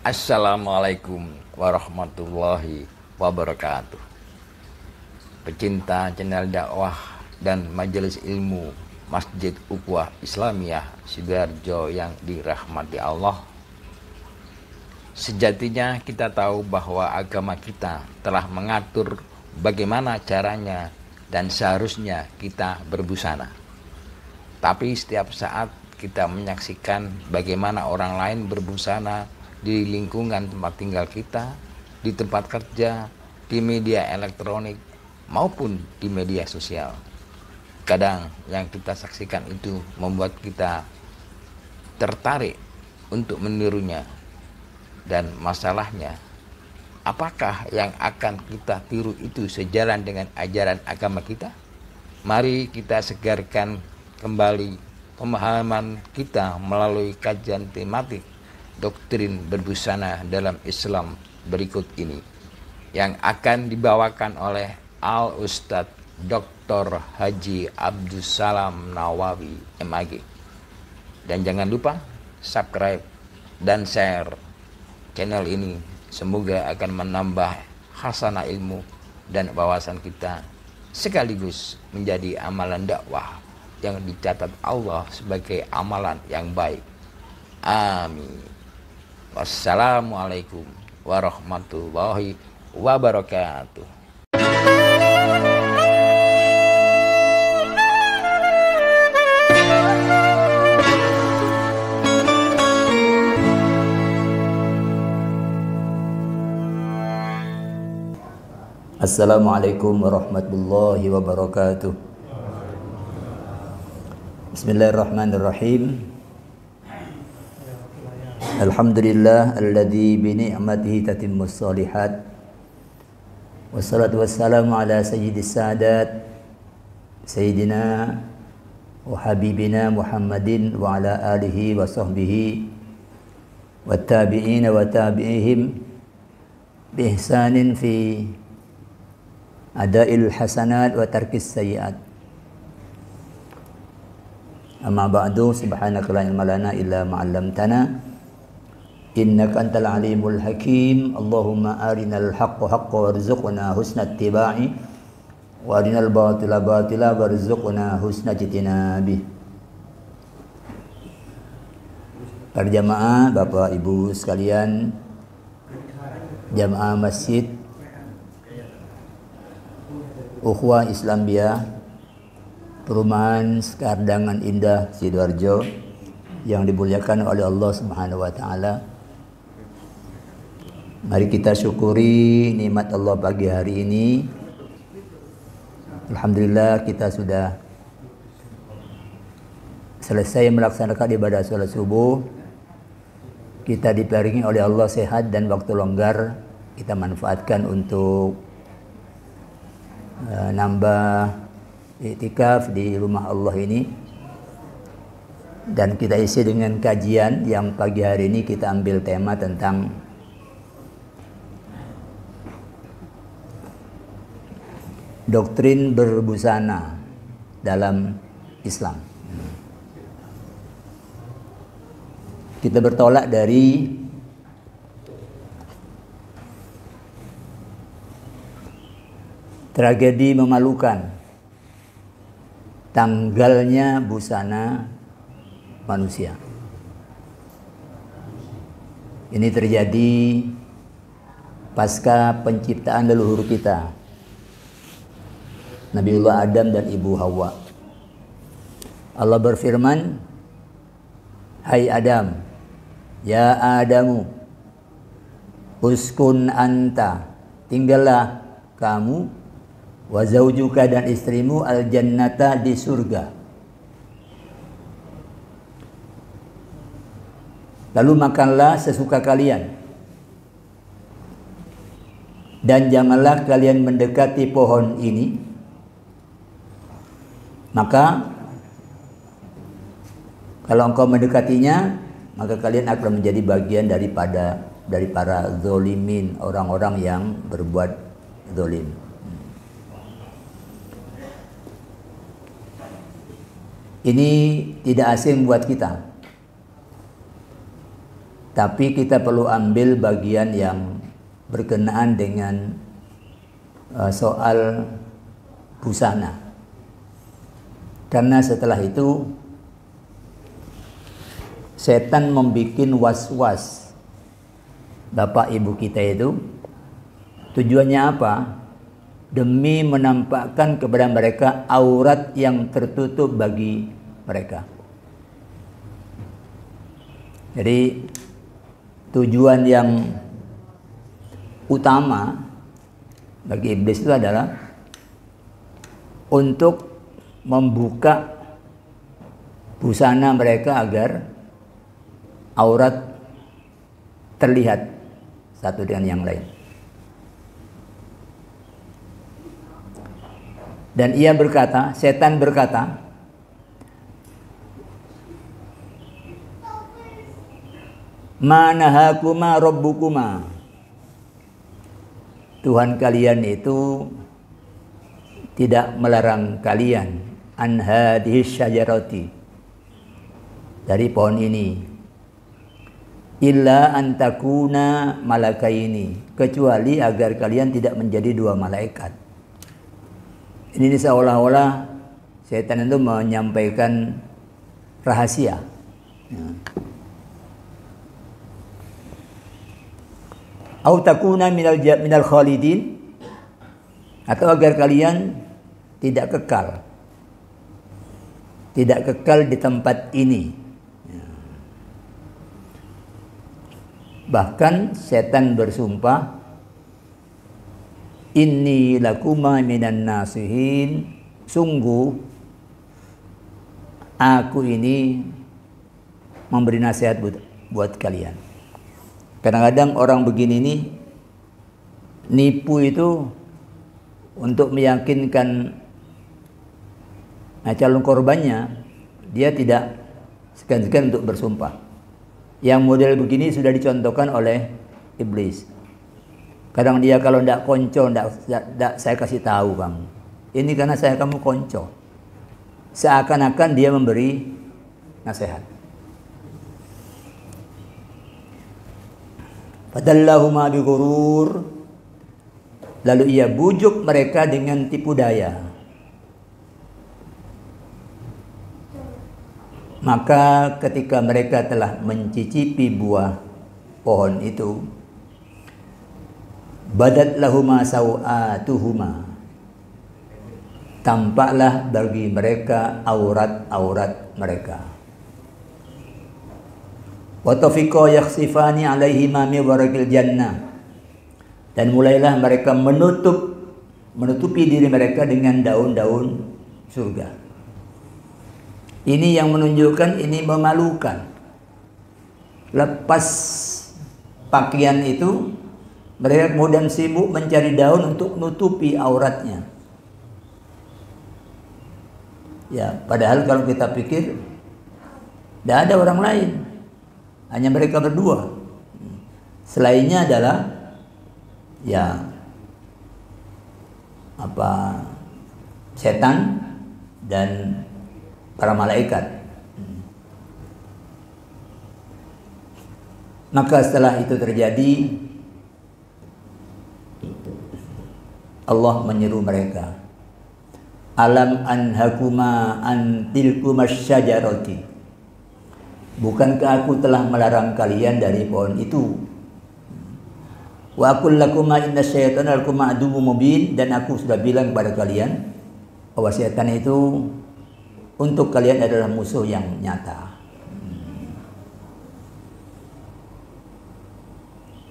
Assalamualaikum warahmatullahi wabarakatuh. Pecinta channel dakwah dan majelis ilmu Masjid Ukhuwah Islamiyah Sidoarjo yang dirahmati Allah. Sejatinya kita tahu bahwa agama kita telah mengatur bagaimana caranya dan seharusnya kita berbusana. Tapi setiap saat kita menyaksikan bagaimana orang lain berbusana di lingkungan tempat tinggal kita, di tempat kerja, di media elektronik, maupun di media sosial. Kadang yang kita saksikan itu membuat kita tertarik untuk menirunya. Dan masalahnya, apakah yang akan kita tiru itu sejalan dengan ajaran agama kita? Mari kita segarkan kembali pemahaman kita melalui kajian tematik doktrin berbusana dalam Islam berikut ini, yang akan dibawakan oleh Al-Ustadz Dr. Haji Abdussalam Nawawi MAG. Dan jangan lupa subscribe dan share channel ini, semoga akan menambah khasanah ilmu dan wawasan kita, sekaligus menjadi amalan dakwah yang dicatat Allah sebagai amalan yang baik. Amin. Wassalamualaikum warahmatullahi wabarakatuh. Assalamualaikum warahmatullahi wabarakatuh. Bismillahirrahmanirrahim. Alhamdulillah alladzi bi ni'matihi tatimmus shalihat. Wassalatu wassalamu ala sayyidis sadat sayyidina wa habibina Muhammadin wa ala alihi wa sahbihi wat tabi'ina wa tabi'ihim bi ihsanin fi adail hasanat wa tarkis sayyiat. Amma ba'du, subhanaka la ilma lana illa ma 'allamtana innaka antal alimul hakim. Allahumma arinal haqqa haqqan warzuqna husna ittiba'i wa arinal batila batila warzuqna husna ijtinabi. Para jamaah, Bapak Ibu sekalian, jamaah Masjid Ukhuwah Islamiyah Perumahan Sekardangan Indah Sidoarjo yang dimuliakan oleh Allah Subhanahu wa taala. Mari kita syukuri nikmat Allah pagi hari ini. Alhamdulillah kita sudah selesai melaksanakan ibadah salat subuh. Kita diparingi oleh Allah sehat dan waktu longgar, kita manfaatkan untuk nambah iktikaf di rumah Allah ini, dan kita isi dengan kajian yang pagi hari ini kita ambil tema tentang doktrin berbusana dalam Islam. Kita bertolak dari tragedi memalukan tanggalnya busana manusia. Ini terjadi pasca penciptaan leluhur kita, Nabiullah Adam dan Ibu Hawa. Allah berfirman, "Hai Adam, ya Adamu, uskun anta, tinggallah kamu, wa zaujuka dan istrimu al-jannata di surga. Lalu makanlah sesuka kalian, dan janganlah kalian mendekati pohon ini, maka kalau engkau mendekatinya, maka kalian akan menjadi bagian dari para zolimin, orang-orang yang berbuat zolim." Ini tidak asing buat kita. Tapi kita perlu ambil bagian yang berkenaan dengan soal busana. Karena setelah itu setan membuat was-was bapak ibu kita itu. Tujuannya apa? Demi menampakkan kepada mereka aurat yang tertutup bagi mereka. Jadi tujuan yang utama bagi iblis itu adalah untuk membuka busana mereka agar aurat terlihat satu dengan yang lain. Dan ia berkata, setan berkata, "Ma nahakuma rabbukuma." Tuhan kalian itu tidak melarang kalian an hadhihi syajarati, dari pohon ini, illa an takuna malakaini, kecuali agar kalian tidak menjadi dua malaikat. Ini seolah-olah setan itu menyampaikan rahasia. Au takuna minal khalidin, atau agar kalian tidak kekal di tempat ini. Bahkan setan bersumpah, inni lakuma minan nasihin, sungguh aku ini memberi nasihat buat kalian. Kadang-kadang orang begini nih nipu itu untuk meyakinkan calon korbannya, dia tidak segan-segan untuk bersumpah. Yang model begini sudah dicontohkan oleh iblis. Kadang dia kalau tidak konco, tidak saya kasih tahu kamu. Ini karena saya kamu konco. Seakan-akan dia memberi nasihat. Fadallahuma bighurur, lalu ia bujuk mereka dengan tipu daya. Maka ketika mereka telah mencicipi buah pohon itu, badat lahuma sawatuhuma, tampaklah bagi mereka aurat-aurat mereka. Wa tafiqa yakhsifani alaihima min warakil jannah, dan mulailah mereka menutupi diri mereka dengan daun-daun surga. Ini yang menunjukkan ini memalukan. Lepas pakaian itu, mereka kemudian sibuk mencari daun untuk menutupi auratnya. Ya, padahal kalau kita pikir tidak ada orang lain, hanya mereka berdua. Selainnya adalah setan dan para malaikat. Maka setelah itu terjadi, Allah menyeru mereka, alam anhakuma an tilkumas syajarati, bukankah aku telah melarang kalian dari pohon itu? Wa aqul lakuma inna syaitana lakum aduwwum mubin, dan aku sudah bilang kepada kalian bahwa setan itu untuk kalian adalah musuh yang nyata.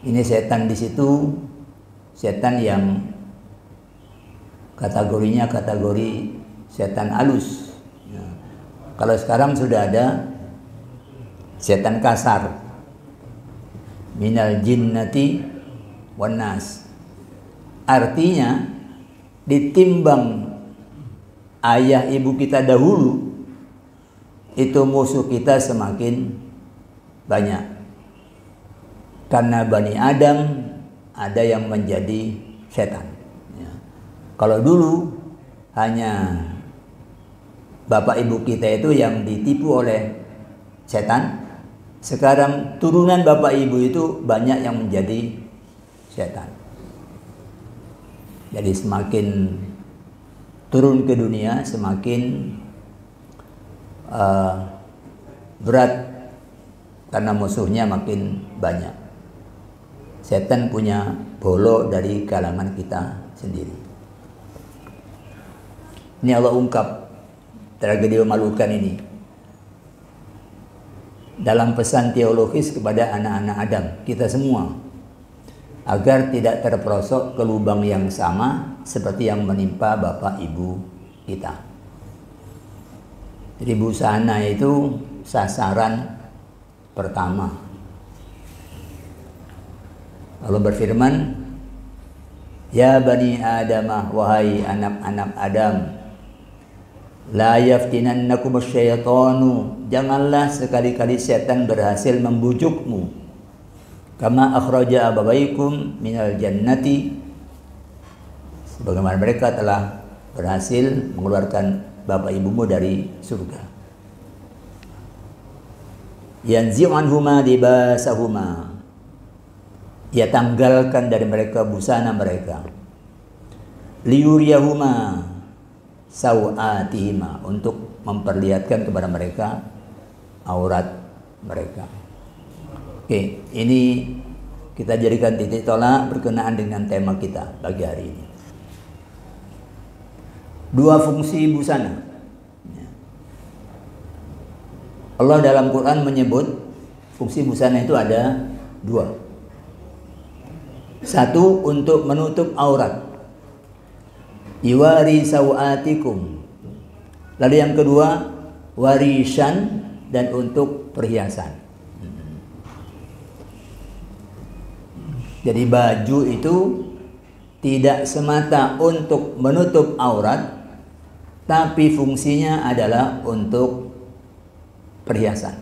Ini setan di situ, setan yang kategorinya kategori setan halus. Kalau sekarang sudah ada setan kasar, minal jinnati wan nas. Artinya ditimbang ayah ibu kita dahulu, itu musuh kita semakin banyak. Karena Bani Adam ada yang menjadi setan. Kalau dulu hanya bapak ibu kita itu yang ditipu oleh setan, Sekarang turunan bapak ibu itu banyak yang menjadi setan. Jadi semakin turun ke dunia semakin berat karena musuhnya makin banyak. Setan punya bolo dari kalangan kita sendiri. Ini Allah ungkap tragedi memalukan ini dalam pesan teologis kepada anak-anak Adam, kita semua, agar tidak terperosok ke lubang yang sama seperti yang menimpa bapak ibu kita. Jadi busana itu sasaran pertama. Allah berfirman, ya bani Adamah, wahai anak-anak Adam, la yaftinannakum asyaitanu, janganlah sekali-kali setan berhasil membujukmu, kama akhraja abawaikum minal jannati, sebagaimana mereka telah berhasil mengeluarkan bapak ibumu dari surga. Yanzi'u anhuma libasahuma, ia tanggalkan dari mereka busana mereka. Liyuriyahuma sawatihima, untuk memperlihatkan kepada mereka aurat mereka. Oke, ini kita jadikan titik tolak berkenaan dengan tema kita pagi hari ini. Dua fungsi busana. Allah dalam Quran menyebut fungsi busana itu ada dua. Satu, untuk menutup aurat, iwari sawatikum. Lalu yang kedua, warisan, dan untuk perhiasan. Jadi baju itu tidak semata untuk menutup aurat, tapi fungsinya adalah untuk perhiasan.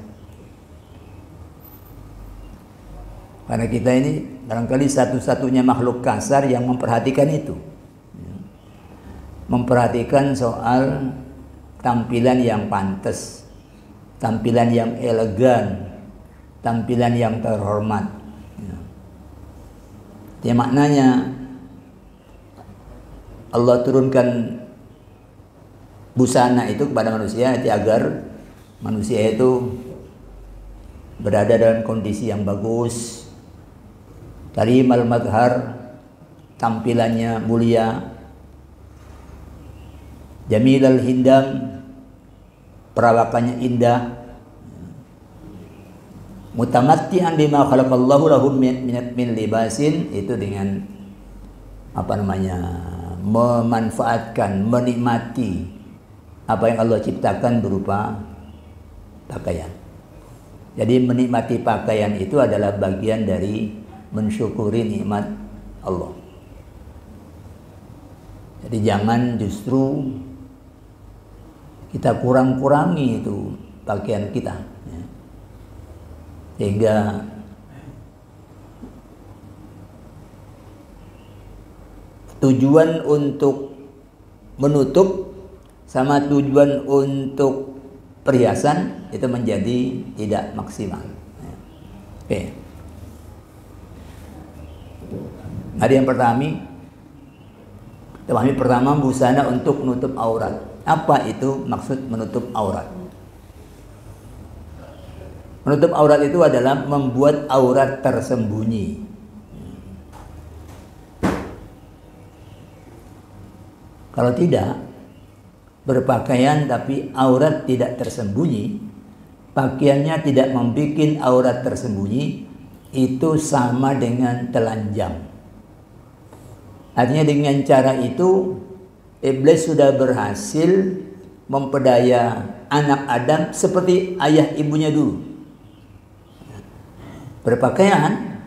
Karena kita ini barangkali satu-satunya makhluk kasar yang memperhatikan itu. Memperhatikan soal tampilan yang pantas, tampilan yang elegan, tampilan yang terhormat. Ya, maknanya Allah turunkan busana itu kepada manusia agar manusia itu berada dalam kondisi yang bagus, karimal madhar, tampilannya mulia, jamilal hindam, perawakannya indah, mutamatti'an bima khalaqallahu lahum min libasin, itu dengan memanfaatkan, menikmati apa yang Allah ciptakan berupa pakaian. Jadi menikmati pakaian itu adalah bagian dari mensyukuri nikmat Allah. Jadi jangan justru kita kurang-kurangi itu pakaian kita, ya. Sehingga tujuan untuk menutup sama tujuan untuk perhiasan itu menjadi tidak maksimal. Oke. Ada yang pertama, busana untuk menutup aurat. Apa itu maksud menutup aurat? Menutup aurat itu adalah membuat aurat tersembunyi. Kalau tidak, berpakaian tapi aurat tidak tersembunyi, pakaiannya tidak membuat aurat tersembunyi, itu sama dengan telanjang. Artinya dengan cara itu iblis sudah berhasil memperdaya anak Adam seperti ayah ibunya dulu. Berpakaian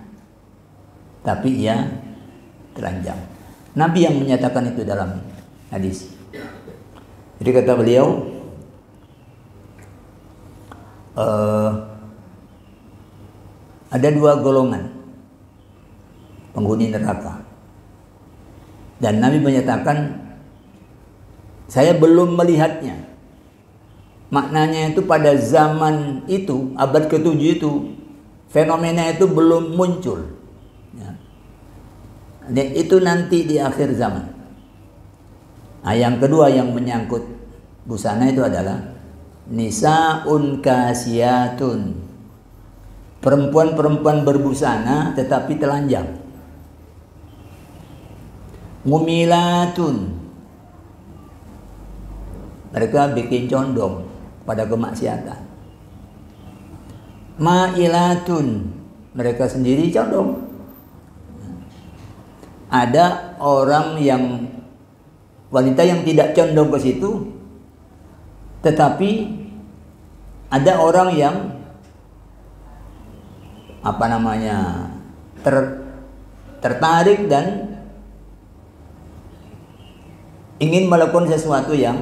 tapi ia telanjang. Nabi yang menyatakan itu dalam hadis. Jadi kata beliau, ada dua golongan penghuni neraka, dan Nabi menyatakan, saya belum melihatnya, Maknanya itu pada zaman itu, abad ke-7 itu, fenomena itu belum muncul. Ya. Dan itu nanti di akhir zaman. Nah, yang kedua yang menyangkut busana itu adalah nisaun kasiyatun, perempuan-perempuan berbusana tetapi telanjang. Mumilatun, mereka bikin condong pada kemaksiatan. Mailatun, mereka sendiri condong. Ada orang yang wanita yang tidak condong ke situ, tetapi ada orang yang tertarik dan ingin melakukan sesuatu yang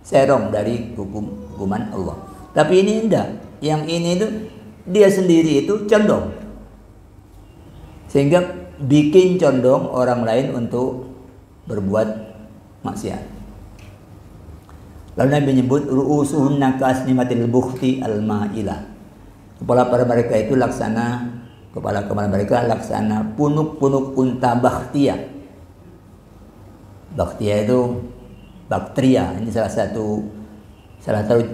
serong dari hukuman Allah. Tapi ini enggak. Yang ini itu dia sendiri itu condong, sehingga bikin condong orang lain untuk berbuat maksiat. Lalu Nabi menyebut ru'usuhunna kasnimatil bukhti al-ma'ilah. Kepala mereka itu kepala mereka laksana punuk-punuk unta bakhtia. Bakhtia itu baktria. Ini salah satu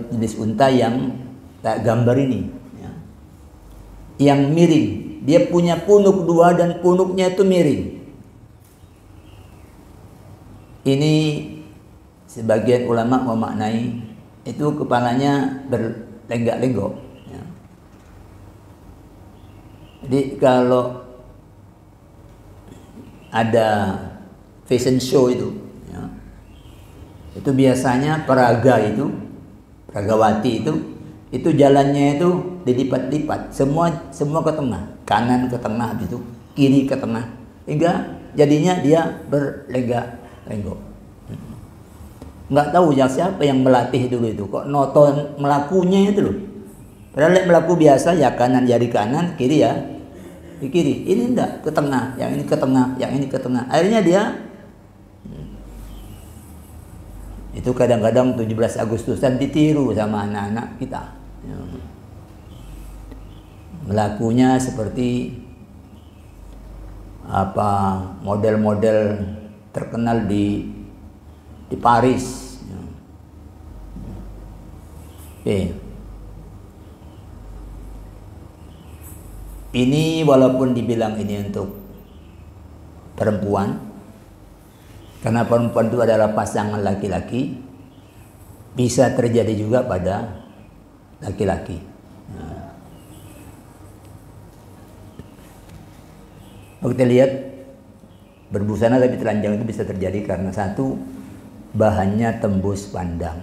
jenis unta yang kayak gambar ini, ya. Yang miring. Dia punya punuk dua dan punuknya itu miring. Ini sebagian ulama memaknai itu kepalanya berlenggak-lenggok. Ya. Jadi kalau ada fashion show itu, ya, itu biasanya peragawati itu jalannya itu dilipat-lipat, semua ke tengah, kanan ke tengah, itu kiri ke tengah, hingga jadinya dia berlenggak-lenggok. Nggak tahu ya siapa yang melatih dulu itu, kok nonton melakunya itu loh. Padahal melaku biasa ya kanan jari kanan, kiri ya di kiri. Ini enggak, ke tengah, yang ini ke tengah, yang ini ke tengah. Akhirnya dia itu kadang-kadang 17 Agustusan ditiru sama anak-anak kita. Ya. Melakunya seperti model-model terkenal di Paris. Ya. Oke. Ini walaupun dibilang ini untuk perempuan, karena perempuan itu adalah pasangan laki-laki, bisa terjadi juga pada laki-laki. Nah. Kita lihat berbusana tapi telanjang itu bisa terjadi karena satu, bahannya tembus pandang.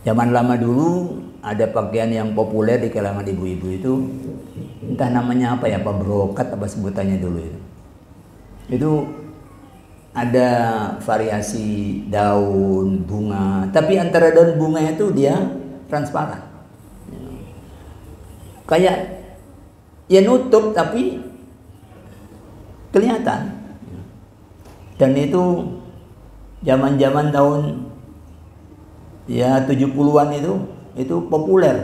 Zaman lama dulu ada pakaian yang populer di kalangan ibu-ibu itu, entah namanya apa ya, apa brokat apa sebutannya dulu itu. Itu ada variasi daun, bunga, tapi antara daun bunga itu dia transparan. Kayak ya nutup tapi kelihatan. Dan itu zaman-zaman tahun ya 70-an itu populer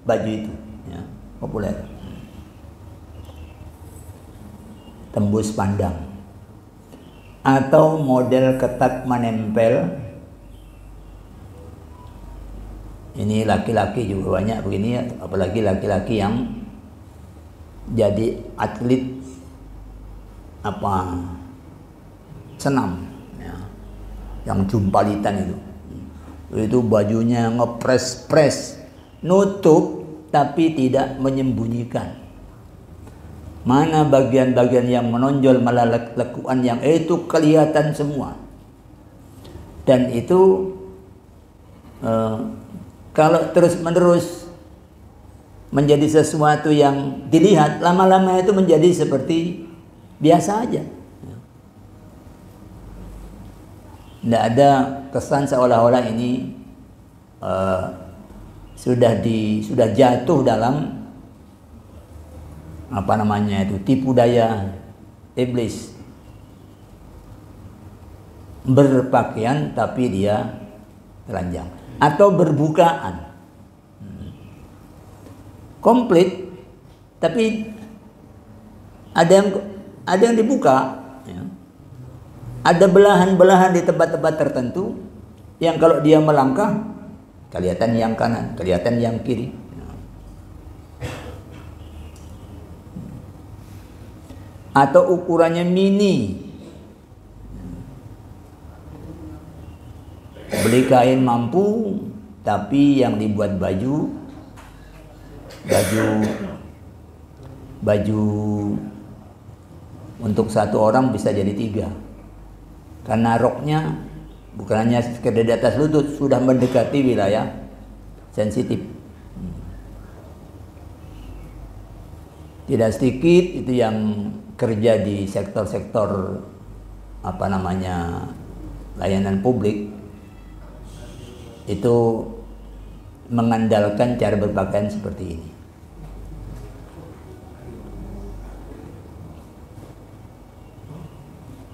baju itu, ya, populer. Tembus pandang. Atau model ketat menempel. Ini laki-laki juga banyak begini, apalagi laki-laki yang jadi atlet senam, ya, yang jumpalitan itu bajunya ngepres-pres, nutup tapi tidak menyembunyikan. Mana bagian-bagian yang menonjol, malah lekuan yang itu kelihatan semua. Dan itu kalau terus-menerus menjadi sesuatu yang dilihat, lama-lama itu menjadi seperti biasa aja. Tidak ada kesan seolah-olah ini sudah jatuh dalam tipu daya iblis. berpakaian tapi dia telanjang, atau berbukaan komplit tapi ada yang dibuka, ya. Ada belahan-belahan di tempat-tempat tertentu yang kalau dia melangkah kelihatan yang kanan, kelihatan yang kiri. Atau ukurannya mini. Beli kain mampu, tapi yang dibuat baju untuk satu orang bisa jadi 3. Karena roknya bukan hanya sekedar di atas lutut, sudah mendekati wilayah sensitif. Tidak sedikit itu yang kerja di sektor-sektor layanan publik itu mengandalkan cara berpakaian seperti ini.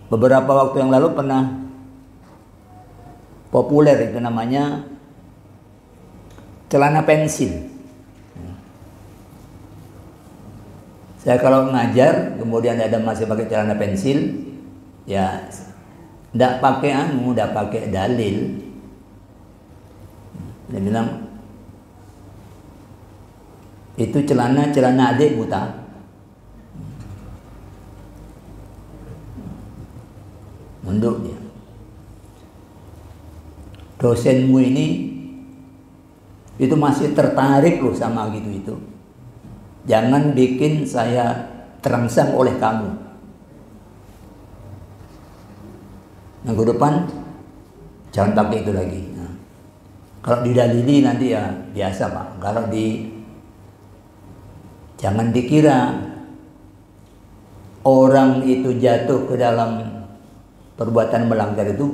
Beberapa waktu yang lalu pernah populer itu namanya celana pensil. Saya kalau ngajar kemudian ada masih pakai celana pensil, ya tidak pakai dalil. Dia bilang itu celana adik buta. Mundur dia. Dosenmu ini itu masih tertarik loh sama gitu itu. Jangan bikin saya terangsang oleh kamu. Minggu depan jangan pakai itu lagi. Nah, kalau didalili nanti ya biasa Pak. Jangan dikira orang itu jatuh ke dalam perbuatan melanggar itu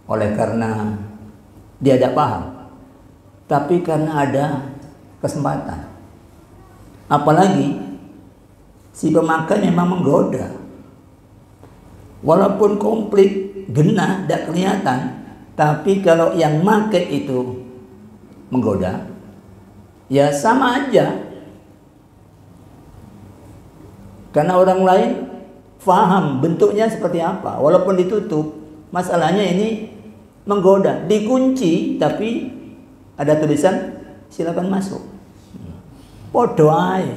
oleh karena dia tidak paham, tapi karena ada kesempatan. Apalagi si pemakai memang menggoda, walaupun komplit genah tidak kelihatan, tapi kalau yang make itu menggoda, ya sama aja. Karena orang lain paham bentuknya seperti apa, walaupun ditutup. Masalahnya ini menggoda, dikunci tapi ada tulisan silakan masuk. Podo ae.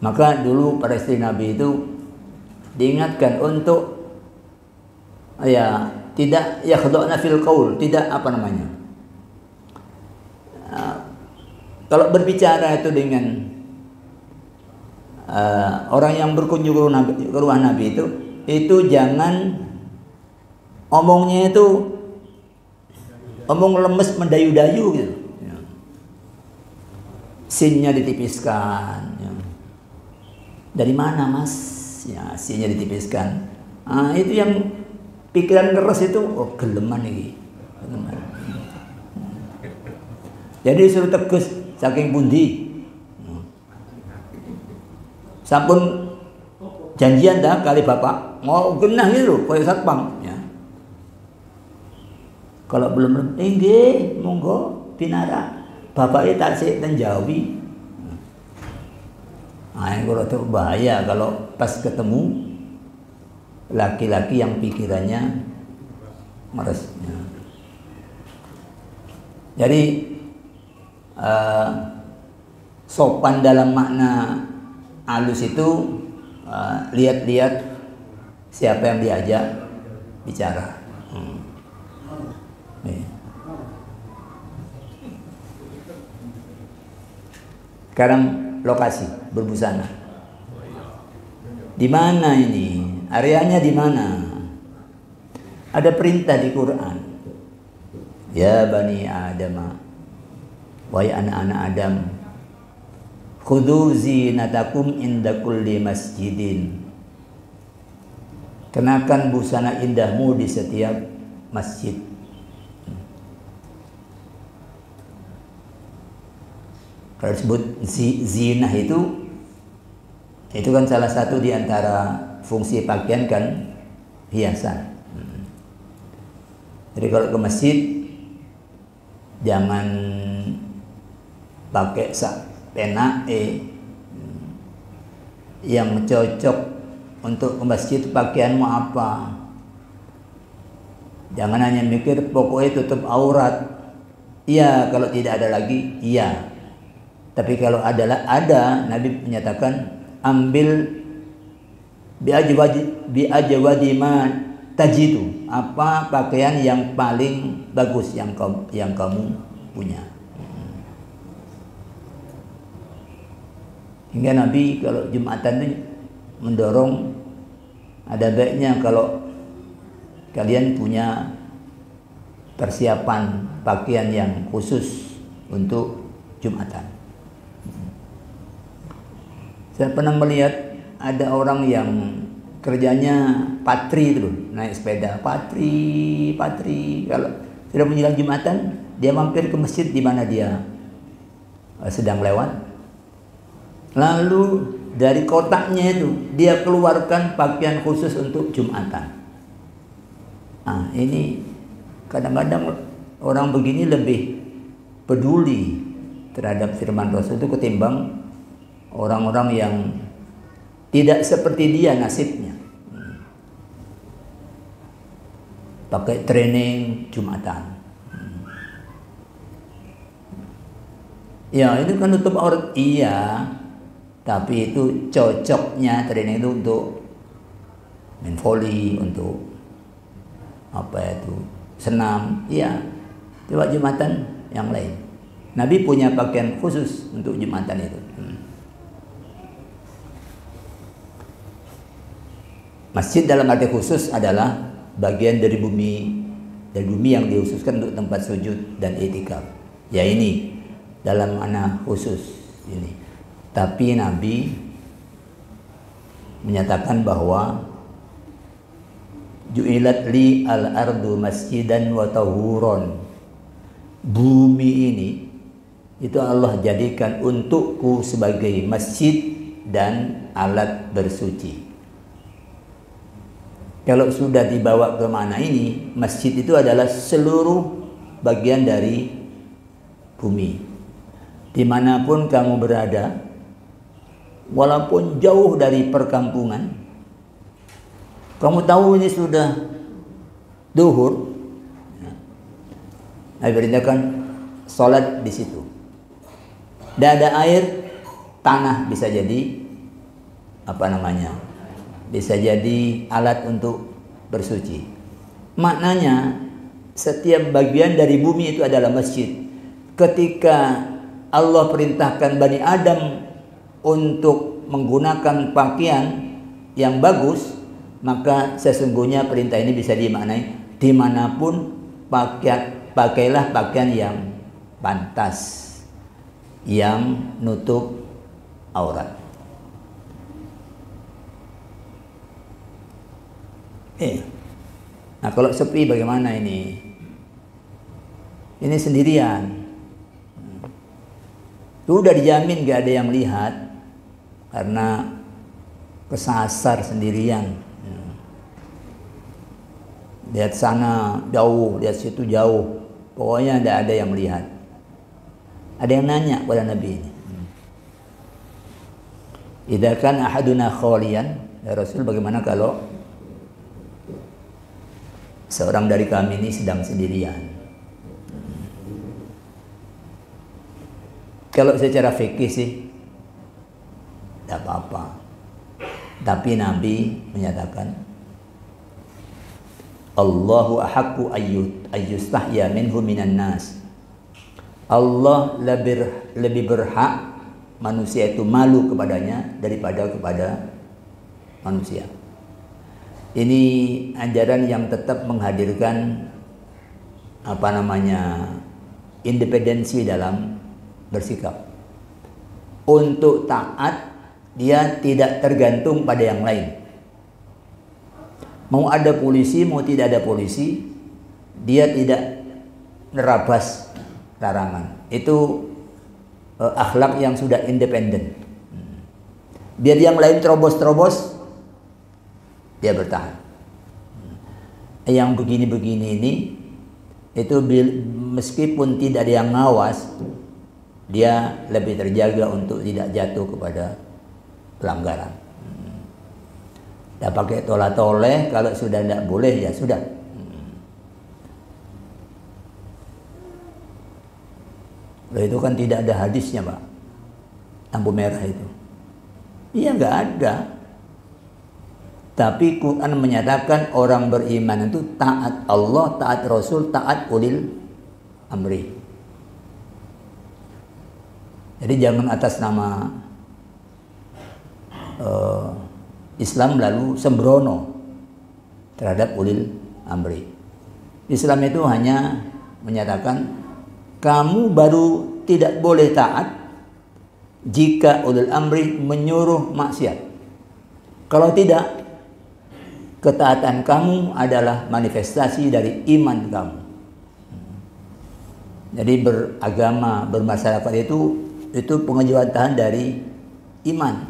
Maka dulu para istri Nabi itu diingatkan untuk tidak yakhda'na fil qaul, tidak kalau berbicara itu dengan orang yang berkunjung ke rumah Nabi itu jangan omongnya itu omong lemes mendayu-dayu gitu. Sinnya ditipiskan. Dari mana Mas? Ya, sinnya ditipiskan. Itu yang pikiran keras itu, geleman ini. Jadi suruh tegas saking pundi. Sampun janjian dah kali bapak mau genah gitu koyo satpam ya. Kalau belum nggih monggo pinara bapake taksih ten Jawi. Kalau itu bahaya kalau pas ketemu laki-laki yang pikirannya meres. Jadi sopan dalam makna halus itu lihat-lihat siapa yang diajak bicara. Sekarang lokasi berbusana. Di mana ini? Areanya di mana? Ada perintah di Quran. Ya bani Adam, wahai anak-anak Adam, khudhu zinatakum inda kulli masjidin. Kenakan busana indahmu di setiap masjid. Kalau disebut zinah itu kan salah satu di antara fungsi pakaian kan hiasan. Jadi kalau ke masjid jangan pakai pena yang cocok untuk ke masjid. Pakaianmu apa? Jangan hanya mikir pokoknya tutup aurat. Iya, kalau tidak ada lagi, iya. Tapi kalau ada, Nabi menyatakan ambil biajwadi ma tajidu, apa pakaian yang paling bagus yang kamu punya. Hingga Nabi kalau Jumatan itu mendorong, ada baiknya kalau kalian punya persiapan pakaian yang khusus untuk Jumatan. Saya pernah melihat ada orang yang kerjanya patri itu, naik sepeda, patri. Kalau sudah menjelang Jumatan, dia mampir ke masjid di mana dia sedang lewat. Lalu dari kotaknya itu dia keluarkan pakaian khusus untuk Jumatan. Nah, ini kadang-kadang orang begini lebih peduli terhadap firman Rasul itu ketimbang orang-orang yang tidak seperti dia nasibnya. Pakai training Jumatan. Ya, itu kan tutup aurat. Iya, tapi itu cocoknya training itu untuk main volley, untuk senam. Iya, coba Jumatan yang lain. Nabi punya pakaian khusus untuk Jumatan itu. Masjid dalam arti khusus adalah bagian dari bumi yang dikhususkan untuk tempat sujud dan i'tikaf. Ya, ini dalam makna khusus ini. Tapi Nabi menyatakan bahwa ju'ilat li al-ardu masjidan wa tahuron. Bumi ini itu Allah jadikan untukku sebagai masjid dan alat bersuci. Kalau sudah dibawa ke mana ini, masjid itu adalah seluruh bagian dari bumi. Dimanapun kamu berada, walaupun jauh dari perkampungan, kamu tahu ini sudah duhur, Nabi perintahkan sholat di situ. Dan ada air, tanah bisa jadi bisa jadi alat untuk bersuci. Maknanya setiap bagian dari bumi itu adalah masjid. Ketika Allah perintahkan Bani Adam untuk menggunakan pakaian yang bagus, maka sesungguhnya perintah ini bisa dimaknai dimanapun pakailah pakaian yang pantas, yang nutup aurat. Nah, kalau sepi bagaimana ini? Ini sendirian. Sudah dijamin gak ada yang lihat karena kesasar sendirian. Lihat sana jauh, lihat situ jauh. Pokoknya tidak ada yang melihat. Ada yang nanya kepada Nabi ini. Idza kan ahaduna khalian, ya Rasul, bagaimana kalau seorang dari kami ini sedang sendirian? Kalau secara fikih sih tidak apa-apa. Tapi Nabi menyatakan Allahu ahaqqu ayyustahya minhu minan nas. Allah lebih berhak manusia itu malu kepadanya daripada kepada manusia. Ini ajaran yang tetap menghadirkan independensi dalam bersikap. Untuk taat dia tidak tergantung pada yang lain. Mau ada polisi, mau tidak ada polisi, dia tidak nerabas larangan. Itu akhlak yang sudah independen. Biar yang lain terobos-terobos, dia bertahan. Yang begini-begini ini itu meskipun tidak ada yang ngawas, dia lebih terjaga untuk tidak jatuh kepada pelanggaran. Dah pakai tolah-toleh, kalau sudah tidak boleh ya sudah. Loh, itu kan tidak ada hadisnya, Pak. Lampu merah itu. Iya, nggak ada. Tapi Quran menyatakan orang beriman itu taat Allah, taat Rasul, taat ulil amri. Jadi jangan atas nama Islam lalu sembrono terhadap ulil amri. Islam itu hanya menyatakan kamu baru tidak boleh taat jika ulil amri menyuruh maksiat. Kalau tidak, ketaatan kamu adalah manifestasi dari iman kamu. Jadi beragama, bermasyarakat itu pengejuatan dari iman.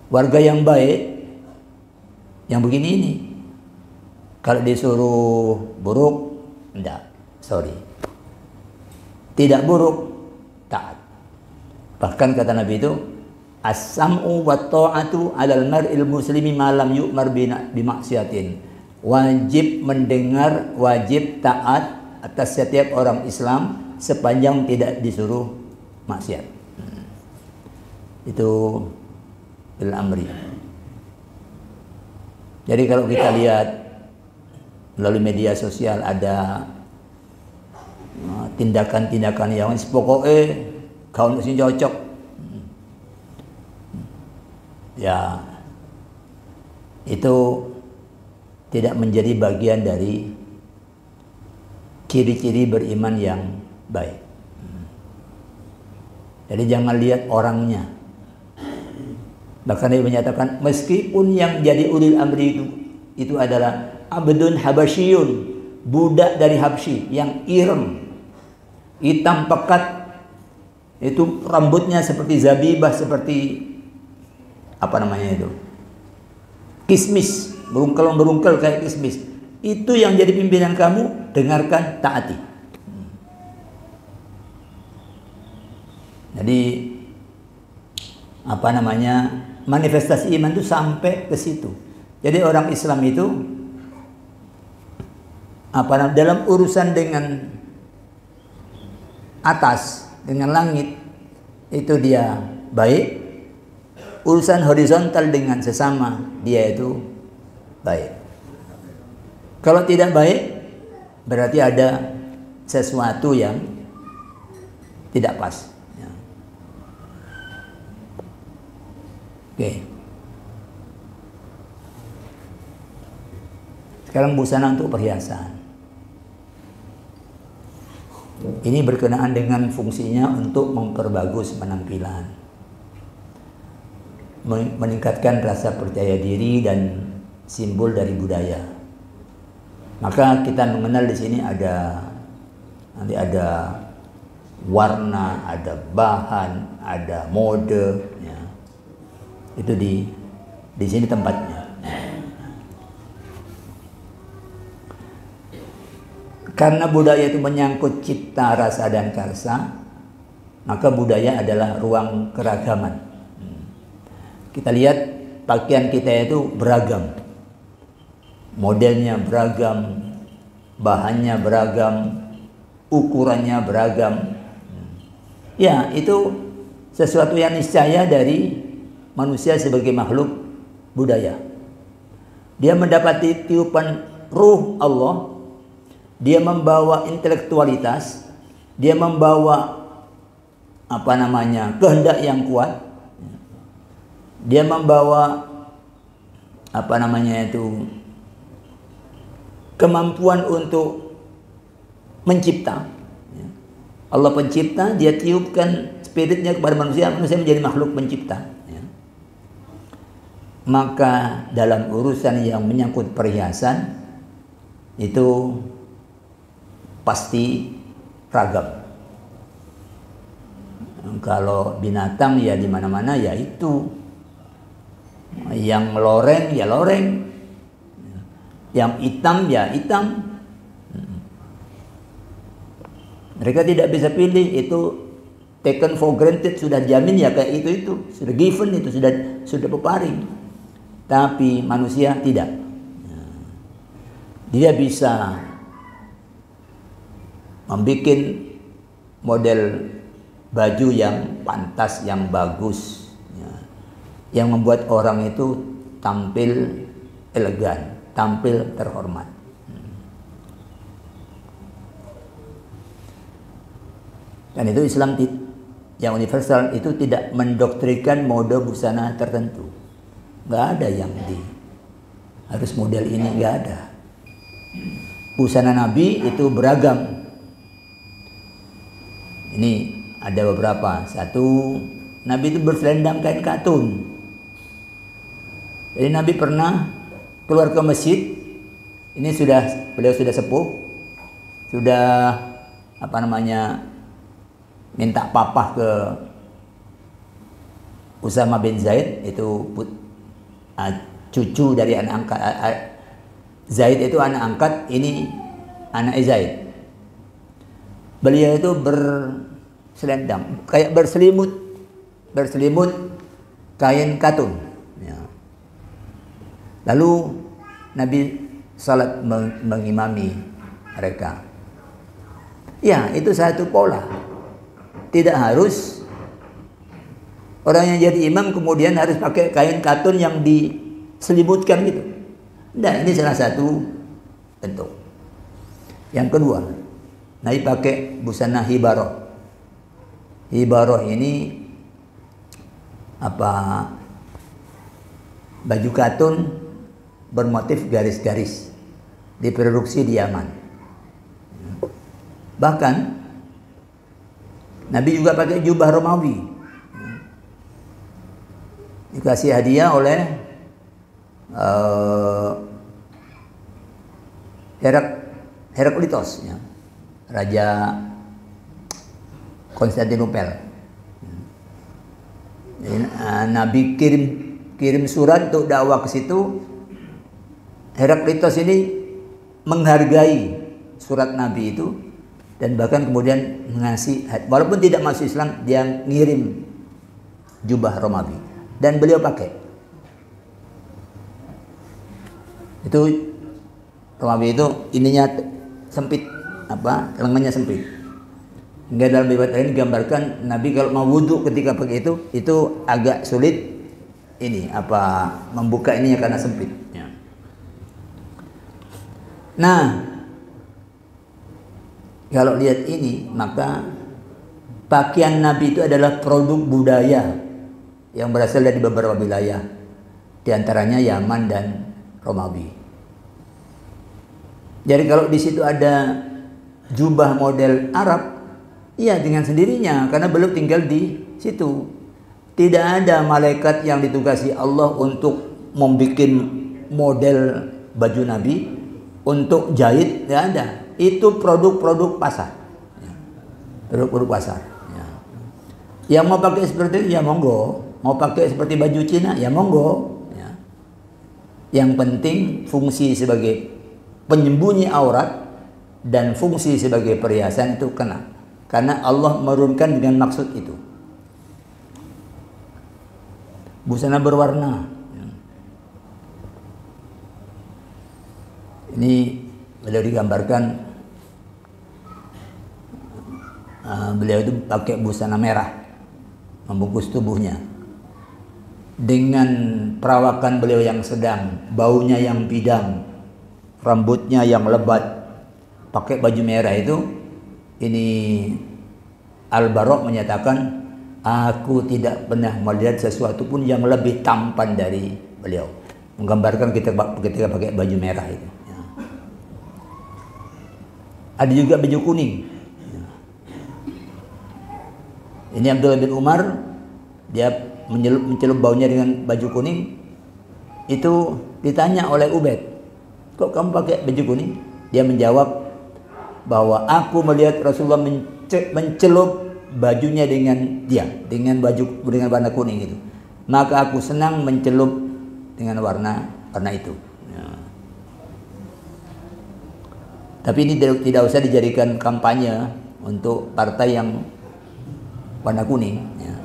Warga yang baik, yang begini ini, kalau disuruh buruk, enggak, sorry. Tidak buruk, taat. Bahkan kata Nabi itu, as-sam'u wa ta'atu 'alal mar'il muslimi ma lam yu'mar bi maksiatin. Wajib mendengar, wajib taat atas setiap orang Islam sepanjang tidak disuruh maksiat. Itu bil amri. Jadi kalau kita lihat melalui media sosial ada tindakan-tindakan yang pokoknya kau mesti cocok. Ya, itu tidak menjadi bagian dari ciri-ciri beriman yang baik. Jadi jangan lihat orangnya. Bahkan dia menyatakan meskipun yang jadi ulil amri itu adalah abdun habasyiyun, budak dari Habsyi yang ireng, hitam pekat, itu rambutnya seperti zabibah, seperti apa namanya itu, kismis, berungkel kayak kismis. Itu yang jadi pimpinan kamu, dengarkan, taati. Jadi apa namanya, manifestasi iman itu sampai ke situ. Jadi orang Islam itu dalam urusan dengan atas, dengan langit, itu dia baik. Urusan horizontal dengan sesama, dia itu baik. Kalau tidak baik, berarti ada sesuatu yang tidak pas. Ya. Oke. Sekarang busana untuk perhiasan. Ini berkenaan dengan fungsinya untuk memperbagus penampilan, meningkatkan rasa percaya diri dan simbol dari budaya. Maka kita mengenal di sini ada warna, ada bahan, ada mode. Ya. Itu di sini tempatnya. Karena budaya itu menyangkut cipta, rasa, dan karsa, maka budaya adalah ruang keragaman. Kita lihat pakaian kita itu beragam, modelnya beragam, bahannya beragam, ukurannya beragam. Ya, itu sesuatu yang niscaya dari manusia sebagai makhluk budaya. Dia mendapati tiupan ruh Allah. Dia membawa intelektualitas, dia membawa kehendak yang kuat, dia membawa kemampuan untuk mencipta. Allah pencipta, dia tiupkan spiritnya kepada manusia, manusia menjadi makhluk pencipta. Maka dalam urusan yang menyangkut perhiasan itu pasti ragam. Kalau binatang ya di mana-mana ya itu. Yang loreng ya loreng, yang hitam ya hitam. Mereka tidak bisa pilih, itu taken for granted, sudah jamin ya kayak itu sudah given, itu sudah peparing. Tapi manusia tidak. Dia bisa membuat model baju yang pantas, yang bagus, yang membuat orang itu tampil elegan, tampil terhormat. Dan itu Islam yang universal itu tidak mendoktrikan mode busana tertentu. Nggak ada yang harus model ini, nggak ada. Busana Nabi itu beragam. Ini ada beberapa. Satu, Nabi itu berselendang kain katun. Jadi Nabi pernah keluar ke masjid. Ini beliau sudah sepuh, sudah minta papah ke Usama bin Zaid, itu cucu dari anak angkat Zaid, itu anak angkat, ini anak Zaid. Beliau itu berselendang, kayak berselimut kain katun. Ya. Lalu Nabi salat mengimami mereka. Ya, itu satu pola. Tidak harus orang yang jadi imam kemudian harus pakai kain katun yang diselimutkan gitu. Nah, ini salah satu bentuk. Yang kedua, Nabi pakai busana hibaroh. Hibaroh ini baju katun bermotif garis-garis, diproduksi di Yaman. Bahkan Nabi juga pakai jubah Romawi, dikasih hadiah oleh Heraklitos, ya, Raja Konstantinopel. Jadi, Nabi kirim surat untuk dakwah ke situ. Heraklitos ini menghargai surat Nabi itu dan bahkan kemudian ngasih, walaupun tidak masuk Islam, dia ngirim jubah Romawi dan beliau pakai. Itu Romawi itu ininya sempit, lengannya sempit. Hingga dalam riwayat lain digambarkan Nabi kalau mau wudhu ketika pakai itu agak sulit membuka ininya karena sempit. Ya. Nah, kalau lihat ini, maka pakaian Nabi itu adalah produk budaya yang berasal dari beberapa wilayah, di antaranya Yaman dan Romawi. Jadi kalau di situ ada jubah model Arab, iya dengan sendirinya karena belum tinggal di situ. Tidak ada malaikat yang ditugasi Allah untuk membuat model baju Nabi, untuk jahit, tidak ada. Itu produk-produk pasar, produk-produk pasar. Ya. Yang mau pakai seperti itu ya monggo, mau pakai seperti baju Cina ya monggo. Ya. Yang penting fungsi sebagai penyembunyi aurat dan fungsi sebagai perhiasan itu kena, karena Allah menurunkan dengan maksud itu. Busana berwarna. Ya. Ini beliau digambarkan. Beliau itu pakai busana merah membungkus tubuhnya, dengan perawakan beliau yang sedang, baunya yang bidang, rambutnya yang lebat, pakai baju merah itu. Ini Al-Bara menyatakan, aku tidak pernah melihat sesuatu pun yang lebih tampan dari beliau, menggambarkan ketika pakai baju merah itu. Ya. Ada juga baju kuning. Ini Abdullah bin Umar, dia mencelup baunya dengan baju kuning. Itu ditanya oleh Ubaid, kok kamu pakai baju kuning? Dia menjawab bahwa aku melihat Rasulullah mencelup bajunya dengan baju dengan warna kuning itu. Maka aku senang mencelup dengan warna itu. Ya. Tapi ini tidak usah dijadikan kampanye untuk partai yang warna kuning. Ya.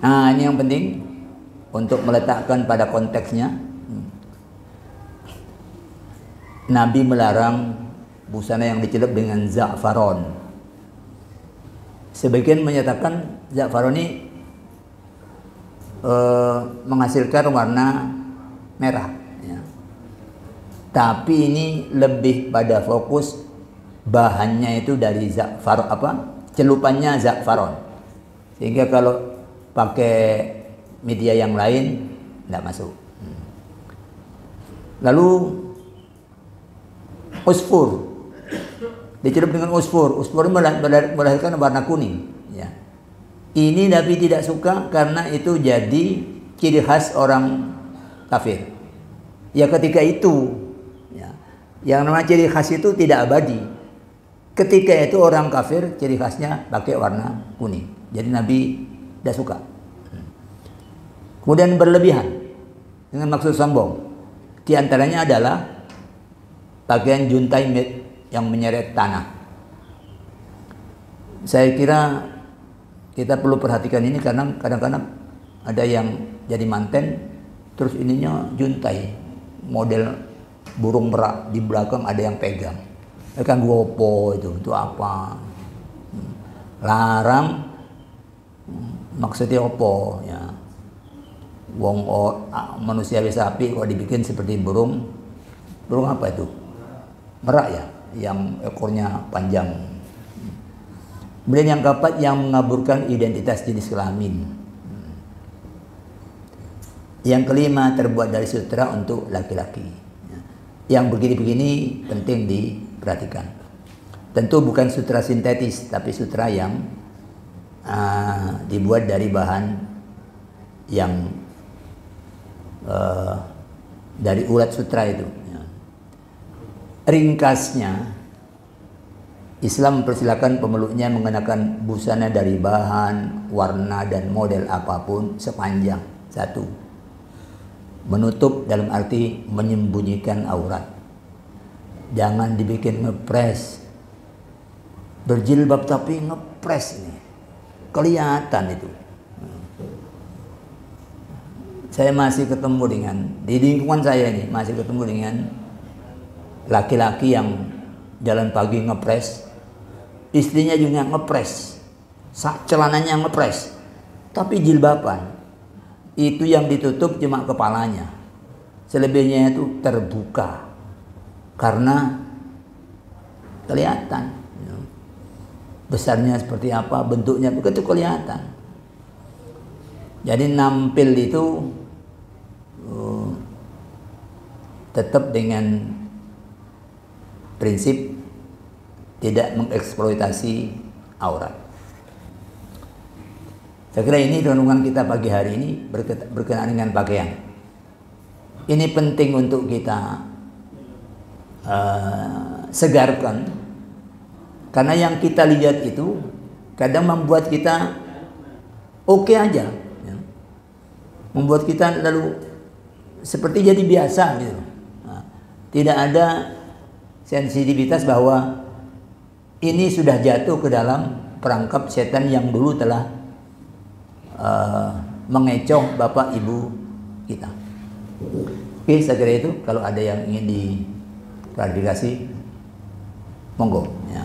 Nah, ini yang penting untuk meletakkan pada konteksnya. Nabi melarang busana yang dicelup dengan za'faron. Sebagian menyatakan za'faron ini menghasilkan warna merah. Ya. Tapi ini lebih pada fokus bahannya itu dari za'faron, celupannya za'faron. Sehingga kalau pakai media yang lain tidak masuk. Lalu usfur, dicelup dengan usfur melahirkan warna kuning. Ya. Ini Nabi tidak suka karena itu jadi ciri khas orang kafir. Ya ketika itu, ya, yang namanya ciri khas itu tidak abadi. Ketika itu orang kafir ciri khasnya pakai warna kuning. Jadi Nabi tidak suka. Kemudian berlebihan dengan maksud sombong. Di antaranya adalah pakaian juntai yang menyeret tanah. Saya kira kita perlu perhatikan ini karena kadang-kadang ada yang jadi manten terus ininya juntai model burung merak, di belakang ada yang pegang. Kan gopo itu apa? Larang. Maksudnya apa? Ya. Wong manusia sapi kok dibikin seperti burung apa itu? Merak ya, yang ekornya panjang. Kemudian yang keempat, yang mengaburkan identitas jenis kelamin. Yang kelima, terbuat dari sutra untuk laki-laki. Yang begini-begini penting diperhatikan. Tentu bukan sutra sintetis, tapi sutra yang dibuat dari bahan yang dari urat sutra itu. Ringkasnya, Islam mempersilakan pemeluknya mengenakan busana dari bahan, warna, dan model apapun sepanjang satu, menutup dalam arti menyembunyikan aurat. Jangan dibikin ngepres, berjilbab tapi ngepres ini, kelihatan itu. Saya masih ketemu dengan, di lingkungan saya ini masih ketemu dengan laki-laki yang jalan pagi ngepres, istrinya juga ngepres, celananya ngepres, tapi jilbaban itu yang ditutup cuma kepalanya, selebihnya itu terbuka karena kelihatan besarnya seperti apa, bentuknya begitu kelihatan. Jadi nampil itu tetap dengan prinsip tidak mengeksploitasi aurat. Saya kira ini renungan kita pagi hari ini berkenaan dengan pakaian. Ini penting untuk kita segarkan, karena yang kita lihat itu kadang membuat kita oke aja, ya. Membuat kita lalu seperti jadi biasa gitu. Nah, tidak ada sensitivitas bahwa ini sudah jatuh ke dalam perangkap setan yang dulu telah mengecoh bapak ibu kita. Oke, saya kira itu. Kalau ada yang ingin diklarifikasi, monggo. Ya.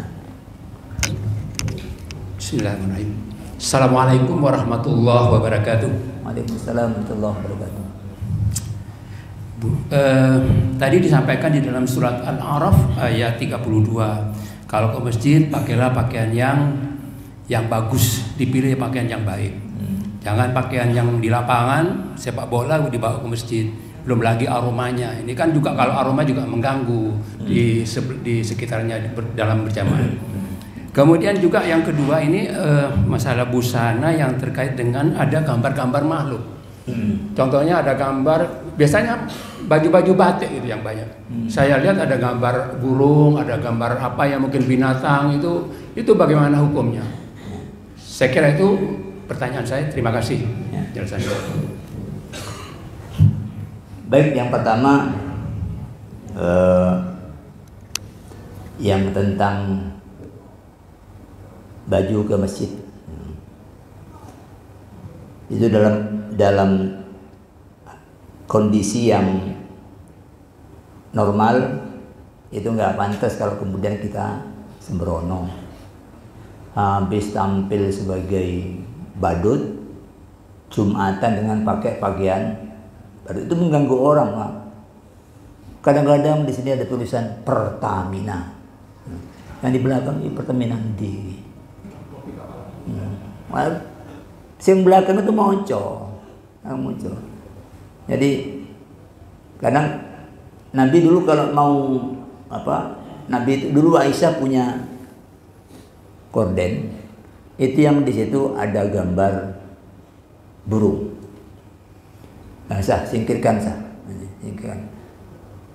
Bismillahirrahmanirrahim. Assalamualaikum warahmatullahi wabarakatuh. Waalaikumsalam warahmatullahi wabarakatuh. Tadi disampaikan di dalam surat Al-A'raf ayat 32, kalau ke masjid pakailah pakaian yang bagus, dipilih pakaian yang baik. Jangan pakaian yang di lapangan sepak bola dibawa ke masjid. Belum lagi aromanya. Ini kan juga kalau aroma juga mengganggu di sekitarnya dalam berjamaah. Kemudian juga yang kedua ini masalah busana yang terkait dengan ada gambar-gambar makhluk. Contohnya ada gambar, biasanya baju-baju batik itu yang banyak. Saya lihat ada gambar burung, ada gambar apa yang mungkin binatang, itu bagaimana hukumnya? Saya kira itu pertanyaan saya. Terima kasih. Jelasannya. Baik, yang pertama yang tentang baju ke masjid. Itu dalam kondisi yang normal itu nggak pantas kalau kemudian kita sembrono. Habis tampil sebagai badut Jumatan dengan pakai pakaian badut, itu mengganggu orang, Pak. Kadang-kadang di sini ada tulisan Pertamina, yang di belakang ini Pertamina di. Yang belakang itu muncul. Jadi kadang Nabi dulu kalau mau Nabi itu dulu Aisyah punya korden, itu yang di situ ada gambar burung. Nah, singkirkan.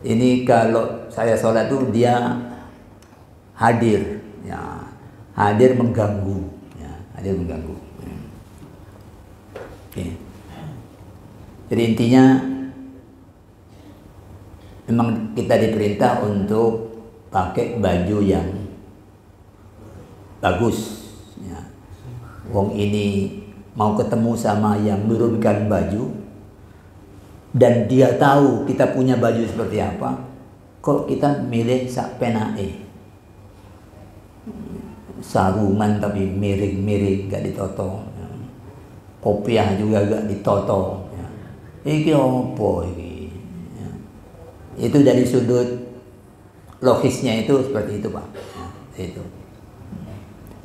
Ini kalau saya sholat tuh dia hadir, ya, hadir mengganggu, ya, hadir mengganggu. Oke. Jadi intinya memang kita diperintah untuk pakai baju yang bagus, ya. Wong ini mau ketemu sama yang menurunkan baju dan dia tahu kita punya baju seperti apa, kok kita milih sak penae sarungan tapi miring-miring gak ditoto, ya. Kopiah juga gak ditoto, ya. Iki opo iki, ya. Itu dari sudut logisnya itu seperti itu, Pak, ya, itu.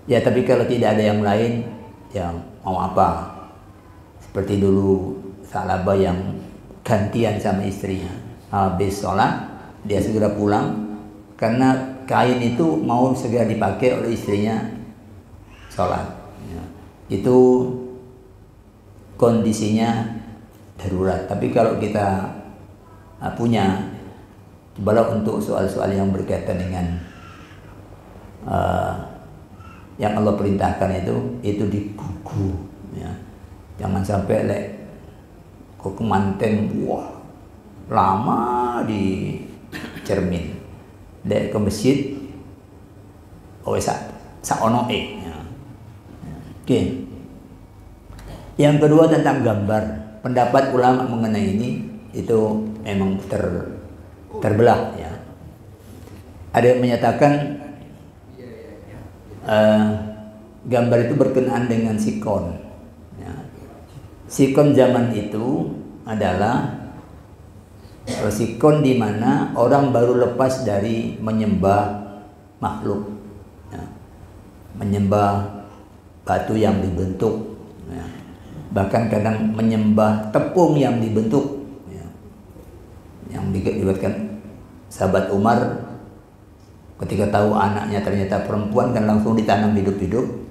Ya, tapi kalau tidak ada yang lain, ya mau apa? Seperti dulu Salaba yang gantian sama istrinya, habis sholat dia segera pulang karena kain itu mau segera dipakai oleh istrinya sholat, ya. Itu kondisinya darurat. Tapi kalau kita punya, cobalah untuk soal-soal yang berkaitan dengan yang Allah perintahkan itu digugu, ya. Jangan sampai kok kemanten lama di cermin, ke masjid saonoe, ya. Oke. Yang kedua tentang gambar, pendapat ulama mengenai ini itu memang terbelah, ya. Ada yang menyatakan gambar itu berkenaan dengan sikon, ya. Sikon zaman itu adalah sikon di mana orang baru lepas dari menyembah makhluk, ya. Menyembah batu yang dibentuk, ya. Bahkan kadang menyembah tepung yang dibentuk, ya. Yang dilibatkan sahabat Umar ketika tahu anaknya ternyata perempuan, kan langsung ditanam hidup-hidup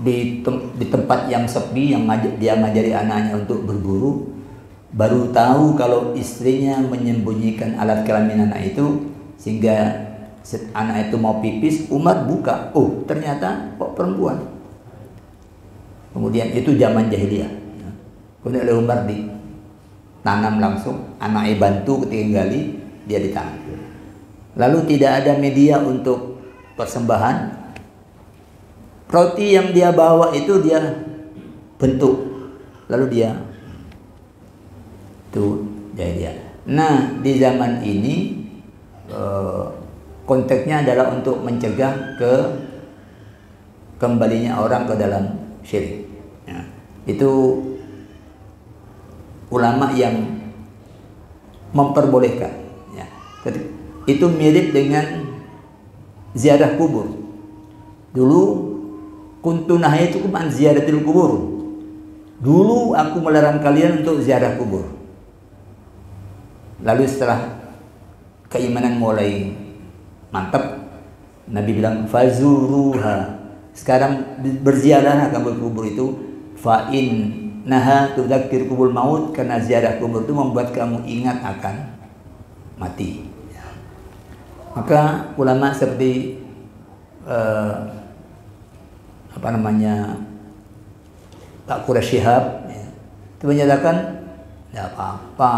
di tempat yang sepi, yang dia ngajari anaknya untuk berburu. Baru tahu kalau istrinya menyembunyikan alat kelamin anak itu, sehingga anak itu mau pipis, Umar buka, oh ternyata kok perempuan. Kemudian itu zaman jahiliyah, kemudian oleh Umar ditanam langsung, anaknya bantu ketika gali, dia ditanam. Lalu tidak ada media untuk persembahan. Roti yang dia bawa itu dia bentuk, lalu dia dia. Nah, di zaman ini konteksnya adalah untuk mencegah kembalinya orang ke dalam syirik, ya. Itu ulama yang memperbolehkan, ya. Itu mirip dengan ziarah kubur. Dulu kuntu nahaytukum an ziyaratil kubur. Dulu aku melarang kalian untuk ziarah kubur. Lalu setelah keimanan mulai mantap, Nabi bilang fazuruha. Sekarang berziarah ke kubur itu, fa innaha tudzakir kubul maut, karena ziarah kubur itu membuat kamu ingat akan mati. Maka ulama seperti Pak Quraish Shihab, ya, itu menyatakan tidak apa-apa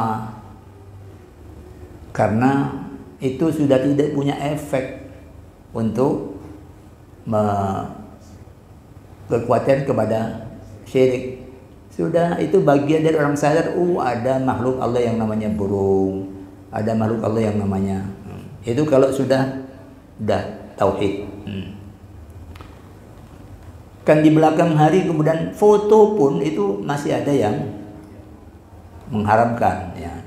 karena itu sudah tidak punya efek untuk berkekuatan kepada syirik. Sudah itu bagian dari orang sadar, ada makhluk Allah yang namanya burung, ada makhluk Allah yang namanya itu kalau sudah tauhid. Kan di belakang hari kemudian foto pun itu masih ada yang mengharamkan ya.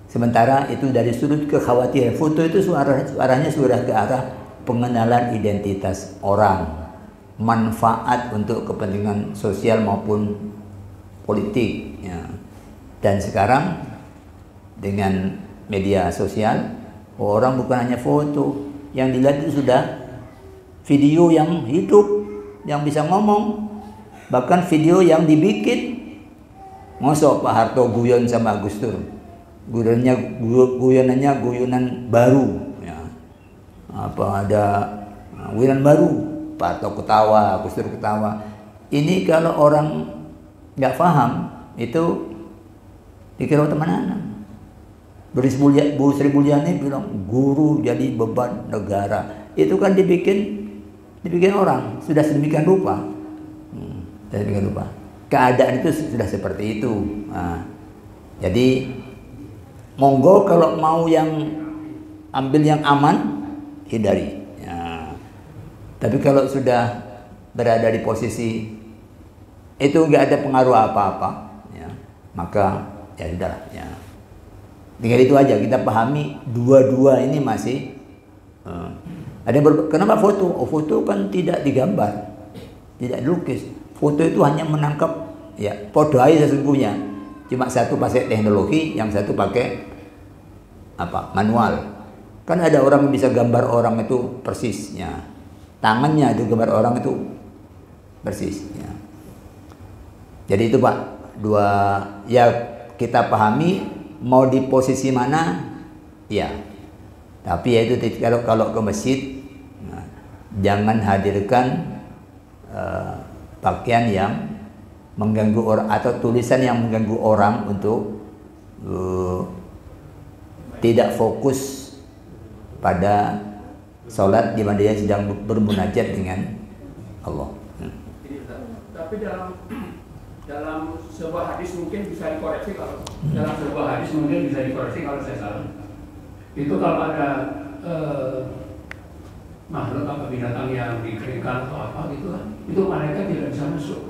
Sementara itu dari sudut kekhawatiran, foto itu suaranya sudah ke arah pengenalan identitas orang, manfaat untuk kepentingan sosial maupun politik ya. Dan sekarang dengan media sosial, orang bukan hanya foto, yang dilihat itu sudah video yang hidup, yang bisa ngomong, bahkan video yang dibikin. Masa Pak Harto guyon sama Gus Dur, guyonannya guyonan baru ya. Apa ada guyonan baru, Pak Harto ketawa, Gus Dur ketawa. Ini kalau orang nggak paham itu dikira temenan. Bu Sri Mulyani bilang guru jadi beban negara. Itu kan dibikin orang, sudah sedemikian rupa. Sedemikian rupa. Keadaan itu sudah seperti itu. Nah, jadi monggo kalau mau yang ambil yang aman, hindari. Ya. Tapi kalau sudah berada di posisi itu nggak ada pengaruh apa-apa, ya, maka ya sudah. Ya. Tinggal itu aja kita pahami dua-dua ini masih. Ada kenapa foto? Oh, foto kan tidak digambar, tidak dilukis. Foto itu hanya menangkap ya podo aja sesungguhnya. Cuma satu pakai teknologi, yang satu pakai apa? Manual. Kan ada orang yang bisa gambar orang itu persisnya. Tangannya itu gambar orang itu persis ya. Jadi itu Pak, dua ya kita pahami mau di posisi mana ya. Tapi ya itu kalau ke masjid nah, jangan hadirkan pakaian yang mengganggu orang atau tulisan yang mengganggu orang untuk tidak fokus pada sholat di mana dia sedang bermunajat dengan Allah. Tapi dalam sebuah hadis mungkin bisa dikoreksi kalau saya salah. Itu kalau ada makhluk atau binatang yang dikeringkan atau apa gitu kan, itu malaikat tidak bisa masuk.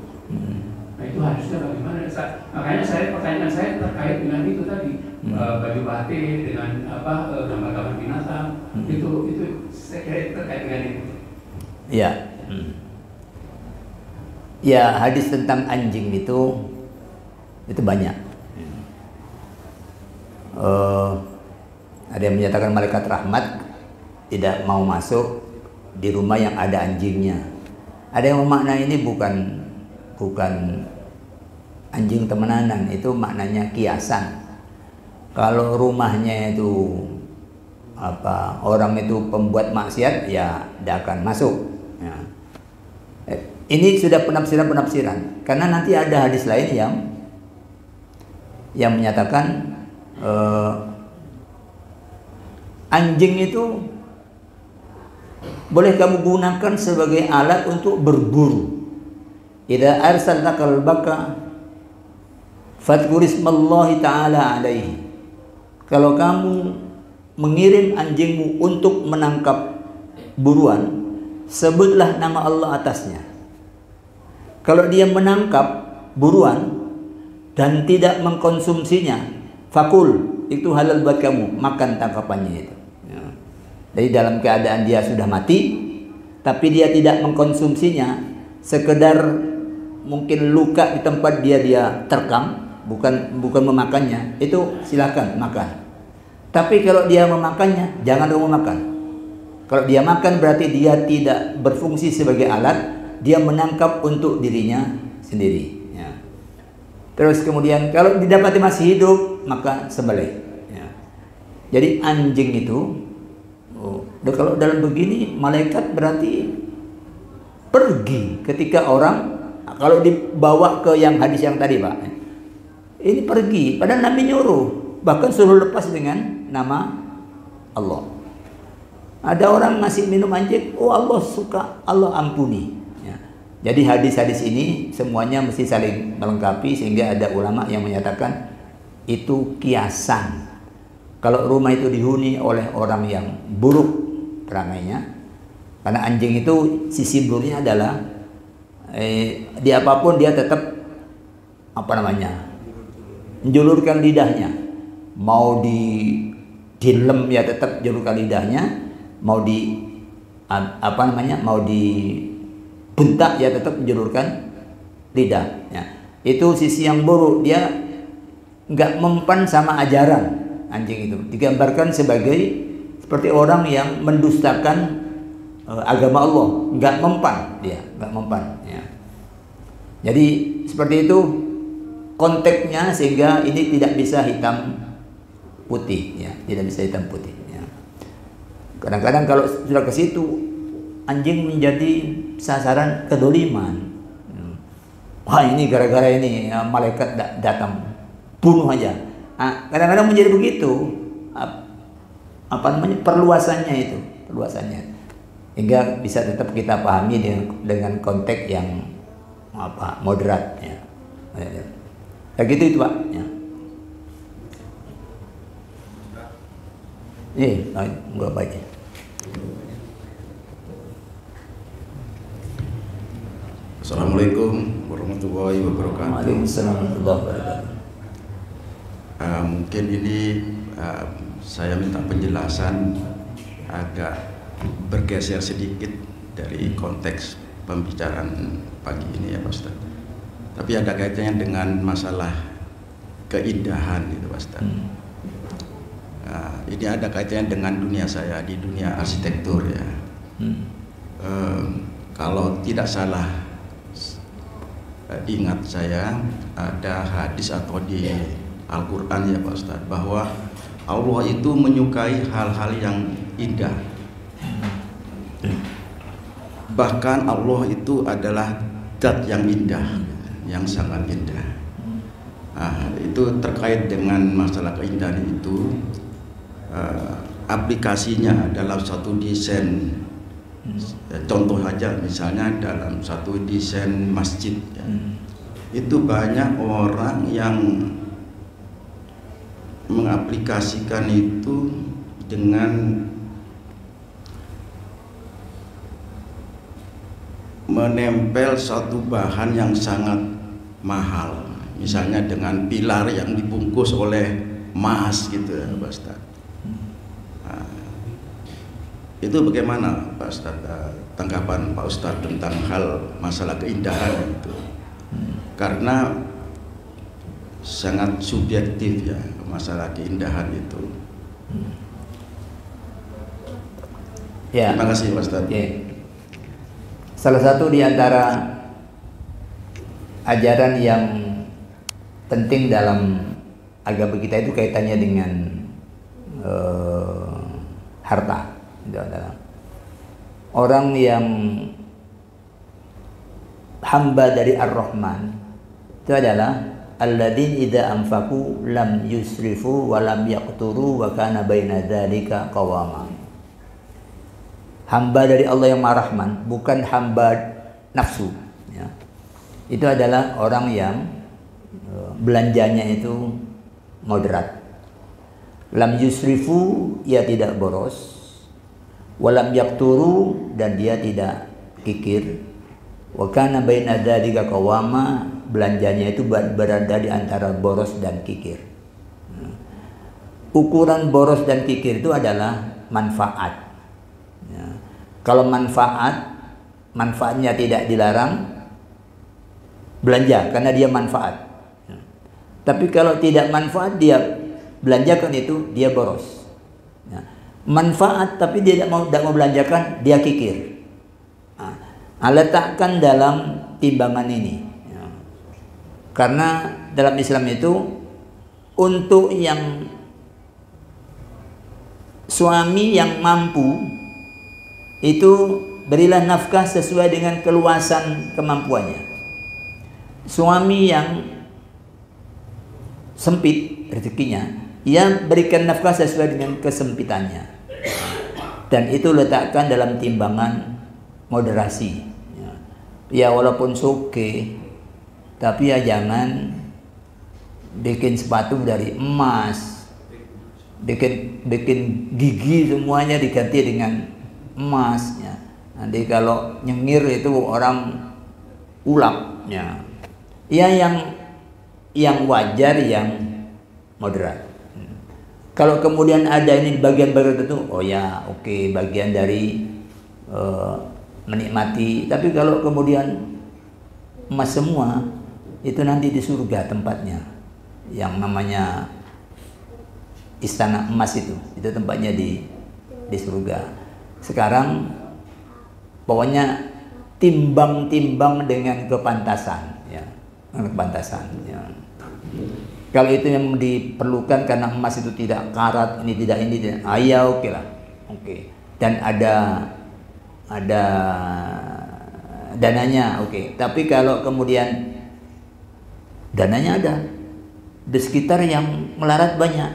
Nah itu hadisnya bagaimana? Makanya pertanyaan saya terkait dengan itu tadi, baju batik dengan apa gambar-gambar binatang, itu saya kira terkait dengan itu. Ya, ya hadis tentang anjing itu banyak. Ada yang menyatakan malaikat rahmat tidak mau masuk di rumah yang ada anjingnya. Ada yang memaknai ini bukan anjing temenanan, itu maknanya kiasan. Kalau rumahnya itu apa orang itu pembuat maksiat, ya tidak akan masuk. Ya. Ini sudah penafsiran, karena nanti ada hadis lain yang menyatakan anjing itu boleh kamu gunakan sebagai alat untuk berburu. Idza arsalna kalbaka fadhkurismallahi ta'ala alaihi. Kalau kamu mengirim anjingmu untuk menangkap buruan, sebutlah nama Allah atasnya. Kalau dia menangkap buruan dan tidak mengkonsumsinya, fakul, itu halal buat kamu, makan tangkapannya itu. Ya. Jadi dalam keadaan dia sudah mati, tapi dia tidak mengkonsumsinya, sekedar mungkin luka di tempat dia terkam, bukan memakannya, itu silakan makan. Tapi kalau dia memakannya, jangan kamu makan. Kalau dia makan berarti dia tidak berfungsi sebagai alat, dia menangkap untuk dirinya sendiri. Ya. Terus kemudian kalau didapati masih hidup, maka sembelih. Ya. Jadi anjing itu, kalau dalam begini malaikat berarti pergi ketika orang, kalau dibawa ke yang hadis yang tadi Pak, ini pergi, padahal Nabi nyuruh, bahkan suruh lepas dengan nama Allah. Ada orang ngasih minum anjing, oh Allah suka, Allah ampuni. Ya. Jadi hadis-hadis ini semuanya mesti saling melengkapi, sehingga ada ulama yang menyatakan itu kiasan. Kalau rumah itu dihuni oleh orang yang buruk perangainya, karena anjing itu sisi buruknya adalah di apapun dia tetap menjulurkan lidahnya. Mau dilem ya tetap julurkan lidahnya, mau mau dibentak ya tetap menjulurkan lidah. Ya. Itu sisi yang buruk, dia nggak mempan sama ajaran. Anjing itu digambarkan seperti orang yang mendustakan agama Allah, nggak mempan dia, nggak mempan. Ya. Jadi seperti itu konteksnya, sehingga ini tidak bisa hitam putih, ya, tidak bisa hitam putih. Ya. Kadang-kadang kalau sudah ke situ, anjing menjadi sasaran kedoliman. Wah ini gara-gara ini ya, malaikat datang bunuh aja. Kadang-kadang menjadi begitu, perluasannya itu, hingga bisa tetap kita pahami dengan konteks yang moderat, ya. Ya gitu itu Pak. Ya. Enggak baca. Assalamualaikum warahmatullahi wabarakatuh. Waalaikumsalam warahmatullahi wabarakatuh. Mungkin ini saya minta penjelasan agak bergeser sedikit dari konteks pembicaraan pagi ini ya Pak Ustaz. Tapi ada kaitannya dengan masalah keindahan itu Pak Ustaz. Ini ada kaitannya dengan dunia saya di dunia arsitektur ya. Kalau tidak salah ingat saya ada hadis atau di Al-Quran ya Pak Ustaz, bahwa Allah itu menyukai hal-hal yang indah. Bahkan Allah itu adalah zat yang indah, yang sangat indah. Itu terkait dengan masalah keindahan itu, aplikasinya dalam satu desain. Contoh saja misalnya dalam satu desain masjid ya, itu banyak orang yang mengaplikasikan itu dengan menempel satu bahan yang sangat mahal, misalnya dengan pilar yang dibungkus oleh emas gitu ya Pak Ustaz. Itu bagaimana Pak Ustaz, tanggapan Pak Ustaz tentang hal masalah keindahan itu? Karena sangat subjektif ya masalah keindahan itu. Ya. Terima kasih Pak Ustaz. Ya. Salah satu di antara ajaran yang penting dalam agama kita itu kaitannya dengan harta. Itu adalah orang yang hamba dari Ar-Rahman, itu adalah alladzina idza anfaqu lam yusrifu wa lam yaqturu wa kana baina dzalika qawama. Hamba dari Allah yang Maha Rahman, bukan hamba nafsu, ya. Itu adalah orang yang belanjanya itu moderat. Lam yusrifu, ia tidak boros. Walam yakturu, dan dia tidak kikir. Wa kana baina dzalika qawama, belanjanya itu berada di antara boros dan kikir. Ukuran boros dan kikir itu adalah manfaat. Ya. Kalau manfaatnya tidak dilarang, belanja karena dia manfaat. Ya. Tapi kalau tidak manfaat, dia belanjakan itu, dia boros. Ya. Manfaat tapi dia tidak mau belanjakan, dia kikir. Letakkan dalam timbangan ini, ya. Karena dalam Islam itu untuk yang suami yang mampu itu berilah nafkah sesuai dengan keluasan kemampuannya. Suami yang sempit rezekinya, ia berikan nafkah sesuai dengan kesempitannya. Dan itu letakkan dalam timbangan moderasi. Ya walaupun suke, tapi ya jangan bikin sepatu dari emas, bikin gigi semuanya diganti dengan emas. Ya. Nanti kalau nyengir itu orang ulap. Ya, ya yang wajar, yang moderat. Kalau kemudian ada ini bagian-bagian tertentu, oh ya oke, bagian dari menikmati. Tapi kalau kemudian emas semua, itu nanti di surga tempatnya, yang namanya istana emas itu tempatnya di surga. Sekarang pokoknya timbang-timbang dengan kepantasan, ya, kepantasan. Ya. Kalau itu yang diperlukan karena emas itu tidak karat, ini tidak, ya oke lah, oke. Dan ada dananya, oke. Tapi kalau kemudian dananya ada di sekitar yang melarat banyak,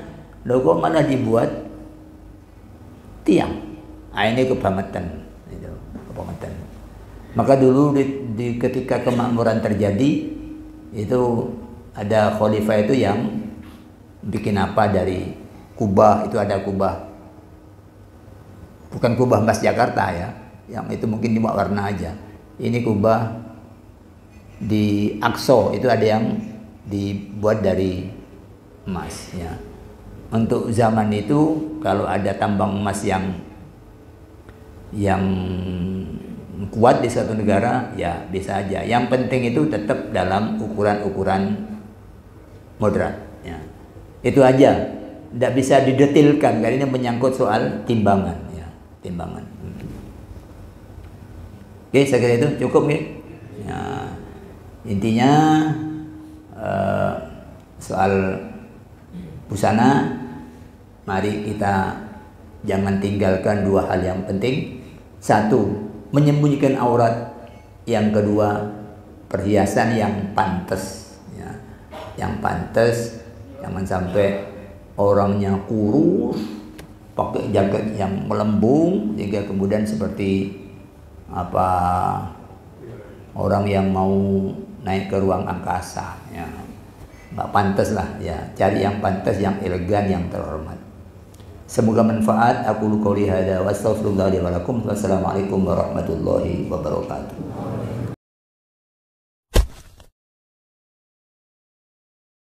loh kok malah dibuat tiang? Nah, ini kebangetan, itu kebangetan. Maka dulu ketika kemakmuran terjadi itu ada khalifah itu yang bikin apa dari kubah, itu ada kubah, bukan kubah emas Jakarta ya, yang itu mungkin cuma warna aja. Ini kubah di Aqsa itu ada yang dibuat dari emas ya. Untuk zaman itu kalau ada tambang emas yang kuat di suatu negara ya bisa aja. Yang penting itu tetap dalam ukuran-ukuran moderat ya. Itu aja, tidak bisa didetilkan karena ini menyangkut soal timbangan ya, timbangan. Oke, saya kira itu cukup ya. Ya intinya soal busana, mari kita jangan tinggalkan dua hal yang penting. Satu, menyembunyikan aurat. Yang kedua, perhiasan yang pantas ya. Yang pantas, jangan sampai orangnya kurus pakai jaket yang melembung sehingga kemudian seperti apa orang yang mau naik ke ruang angkasa ya. Nggak pantas lah ya, cari yang pantas, yang elegan, yang terhormat. Semoga manfaat. Aku qouli hadza wa astaghfirullah li wa lakum. Wassalamualaikum warahmatullahi wabarakatuh.